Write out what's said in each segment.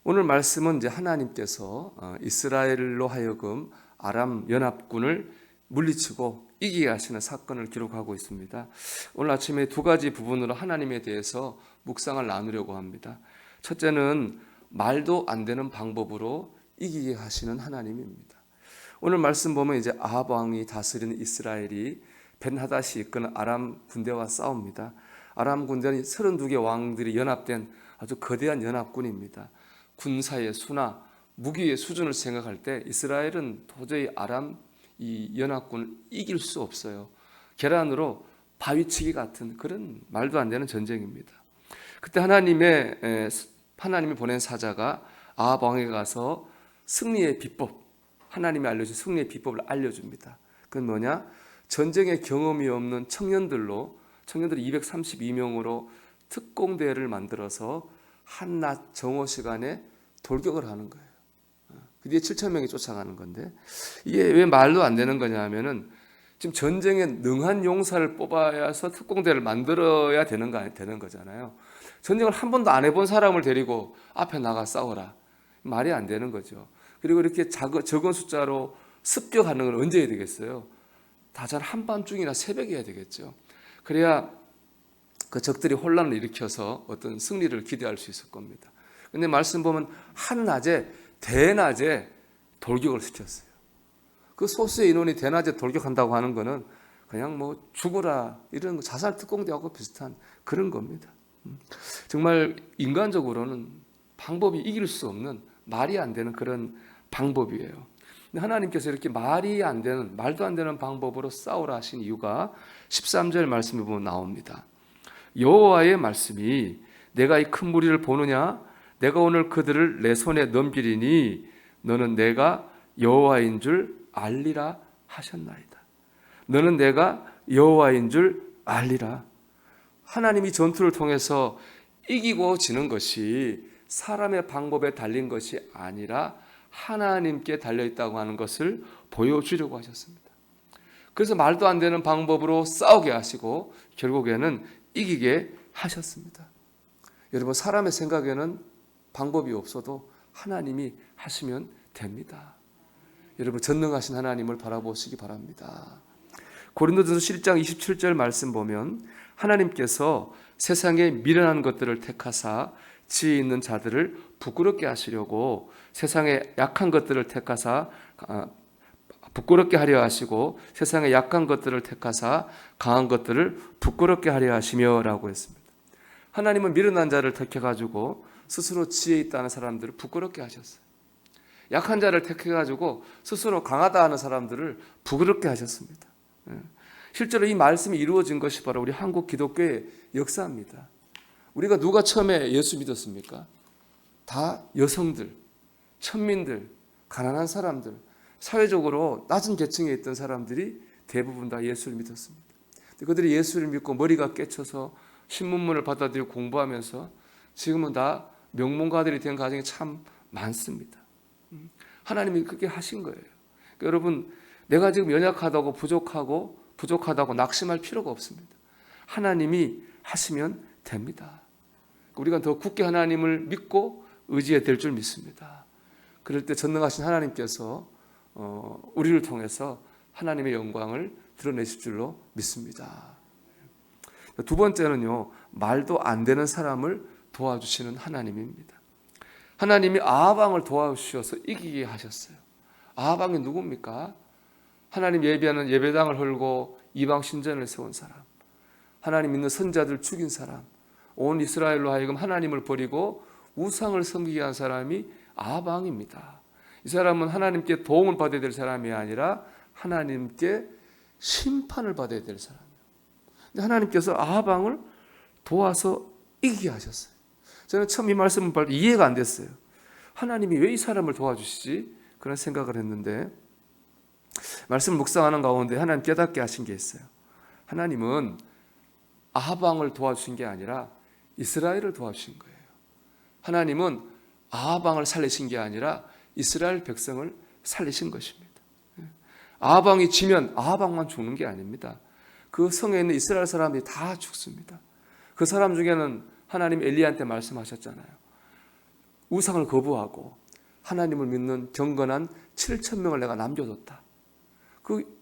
오늘 말씀은 이제 하나님께서 이스라엘로 하여금 아람 연합군을 물리치고 이기게 하시는 사건을 기록하고 있습니다. 오늘 아침에 두 가지 부분으로 하나님에 대해서 묵상을 나누려고 합니다. 첫째는 말도 안 되는 방법으로 이기게 하시는 하나님입니다. 오늘 말씀 보면 이제 아합 왕이 다스리는 이스라엘이 벤하닷이 이끄는 아람 군대와 싸웁니다. 아람 군대는 32개 왕들이 연합된 아주 거대한 연합군입니다. 군사의 수나 무기의 수준을 생각할 때 이스라엘은 도저히 아람 이 연합군을 이길 수 없어요. 계란으로 바위치기 같은 그런 말도 안 되는 전쟁입니다. 그때 하나님이 보낸 사자가 아합 왕에게 가서 승리의 비법, 하나님이 알려준 승리의 비법을 알려줍니다. 그건 뭐냐? 전쟁의 경험이 없는 청년들 232명으로 특공대를 만들어서 한낮 정오 시간에 돌격을 하는 거예요. 그 뒤에 7,000명이 쫓아가는 건데, 이게 왜 말도 안 되는 거냐 하면은 지금 전쟁에 능한 용사를 뽑아서 특공대를 만들어야 되는 거잖아요. 전쟁을 한 번도 안 해본 사람을 데리고 앞에 나가 싸워라. 말이 안 되는 거죠. 그리고 이렇게 적은 숫자로 습격하는 건 언제 해야 되겠어요? 다 잘 한밤중이나 새벽에 해야 되겠죠. 그래야 그 적들이 혼란을 일으켜서 어떤 승리를 기대할 수 있을 겁니다. 근데 말씀 보면 대낮에 돌격을 시켰어요. 그 소수의 인원이 대낮에 돌격한다고 하는 거는 그냥 뭐 죽어라 이런 자살 특공대하고 비슷한 그런 겁니다. 정말 인간적으로는 방법이 이길 수 없는 말이 안 되는 그런 방법이에요. 근데 하나님께서 이렇게 말도 안 되는 방법으로 싸우라 하신 이유가 13절 말씀에 보면 나옵니다. 여호와의 말씀이 내가 이 큰 무리를 보느냐? 내가 오늘 그들을 내 손에 넘기리니 너는 내가 여호와인 줄 알리라 하셨나이다. 너는 내가 여호와인 줄 알리라. 하나님이 전투를 통해서 이기고 지는 것이 사람의 방법에 달린 것이 아니라 하나님께 달려있다고 하는 것을 보여주려고 하셨습니다. 그래서 말도 안 되는 방법으로 싸우게 하시고 결국에는 이기게 하셨습니다. 여러분, 사람의 생각에는 방법이 없어도 하나님이 하시면 됩니다. 여러분, 전능하신 하나님을 바라보시기 바랍니다. 고린도전서 7장 27절 말씀 보면 하나님께서 세상에 미련한 것들을 택하사 지혜 있는 자들을 부끄럽게 하시려고 세상에 약한 것들을 택하사 부끄럽게 하려 하시고 세상에 약한 것들을 택하사 강한 것들을 부끄럽게 하려 하시며 라고 했습니다. 하나님은 미련한 자를 택해가지고 스스로 지혜 있다는 사람들을 부끄럽게 하셨어요. 약한 자를 택해가지고 스스로 강하다 하는 사람들을 부끄럽게 하셨습니다. 실제로 이 말씀이 이루어진 것이 바로 우리 한국 기독교의 역사입니다. 우리가 누가 처음에 예수 믿었습니까? 다 여성들, 천민들, 가난한 사람들, 사회적으로 낮은 계층에 있던 사람들이 대부분 다 예수를 믿었습니다. 그들이 예수를 믿고 머리가 깨쳐서 신문문을 받아들이고 공부하면서 지금은 다 명문가들이 된 가정이 참 많습니다. 하나님이 그렇게 하신 거예요. 그러니까 여러분, 내가 지금 연약하다고 부족하다고 낙심할 필요가 없습니다. 하나님이 하시면 됩니다. 우리가 더 굳게 하나님을 믿고 의지해야 될 줄 믿습니다. 그럴 때 전능하신 하나님께서 우리를 통해서 하나님의 영광을 드러내실 줄로 믿습니다. 두 번째는요, 말도 안 되는 사람을 도와주시는 하나님입니다. 하나님이 아합 왕을 도와주셔서 이기게 하셨어요. 아합 왕이 누굽니까? 하나님 예배하는 예배당을 헐고 이방 신전을 세운 사람, 하나님 믿는 선자들 죽인 사람, 온 이스라엘로 하여금 하나님을 버리고 우상을 섬기게 한 사람이 아합 왕입니다. 이 사람은 하나님께 도움을 받아야 될 사람이 아니라 하나님께 심판을 받아야 될 사람이에요. 근데 하나님께서 아합 왕을 도와서 이기게 하셨어요. 저는 처음 이 말씀을 볼 때 이해가 안 됐어요. 하나님이 왜 이 사람을 도와주시지? 그런 생각을 했는데 말씀 묵상하는 가운데 하나님 깨닫게 하신 게 있어요. 하나님은 아합 왕을 도와주신 게 아니라 이스라엘을 도와주신 거예요. 하나님은 아합 왕을 살리신 게 아니라 이스라엘 백성을 살리신 것입니다. 아합 왕이 지면 아합 왕만 죽는 게 아닙니다. 그 성에 있는 이스라엘 사람들이 다 죽습니다. 그 사람 중에는 하나님 엘리야한테 말씀하셨잖아요. 우상을 거부하고 하나님을 믿는 경건한 7,000명을 내가 남겨뒀다.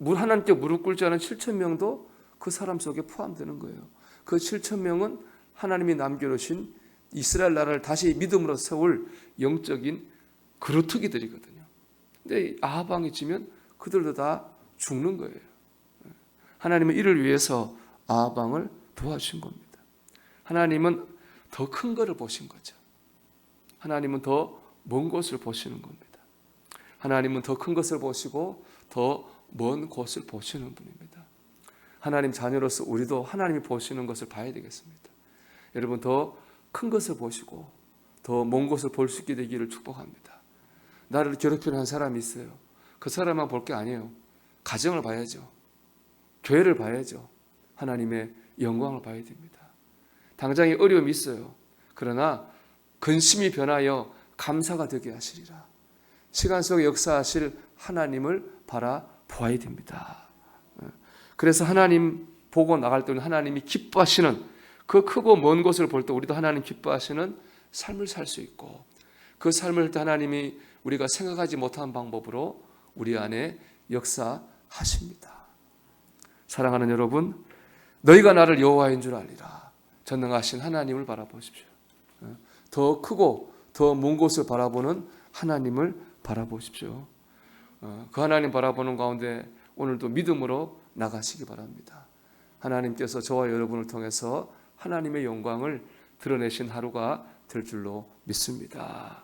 하나님께 무릎 꿇지 않은 7,000명도 그 사람 속에 포함되는 거예요. 그 7,000명은 하나님이 남겨놓으신 이스라엘 나라를 다시 믿음으로 세울 영적인 그루터기들이거든요. 근데 아합 왕이 지면 그들도 다 죽는 거예요. 하나님은 이를 위해서 아합 왕을 도와주신 겁니다. 하나님은 더 큰 것을 보신 거죠. 하나님은 더 먼 곳을 보시는 겁니다. 하나님은 더 큰 것을 보시고 더 먼 곳을 보시는 분입니다. 하나님 자녀로서 우리도 하나님이 보시는 것을 봐야 되겠습니다. 여러분 더 큰 것을 보시고 더 먼 곳을 볼 수 있게 되기를 축복합니다. 나를 괴롭히는 한 사람이 있어요. 그 사람만 볼 게 아니에요. 가정을 봐야죠. 교회를 봐야죠. 하나님의 영광을 봐야 됩니다. 당장에 어려움이 있어요. 그러나 근심이 변하여 감사가 되게 하시리라. 시간 속에 역사하실 하나님을 바라보아야 됩니다. 그래서 하나님 보고 나갈 때는 하나님이 기뻐하시는 그 크고 먼 곳을 볼 때 우리도 하나님 기뻐하시는 삶을 살 수 있고 그 삶을 할 때 하나님이 우리가 생각하지 못한 방법으로 우리 안에 역사하십니다. 사랑하는 여러분, 너희가 나를 여호와인 줄 알리라. 전능하신 하나님을 바라보십시오. 더 크고 더 먼 곳을 바라보는 하나님을 바라보십시오. 그 하나님 바라보는 가운데 오늘도 믿음으로 나가시기 바랍니다. 하나님께서 저와 여러분을 통해서 하나님의 영광을 드러내신 하루가 될 줄로 믿습니다.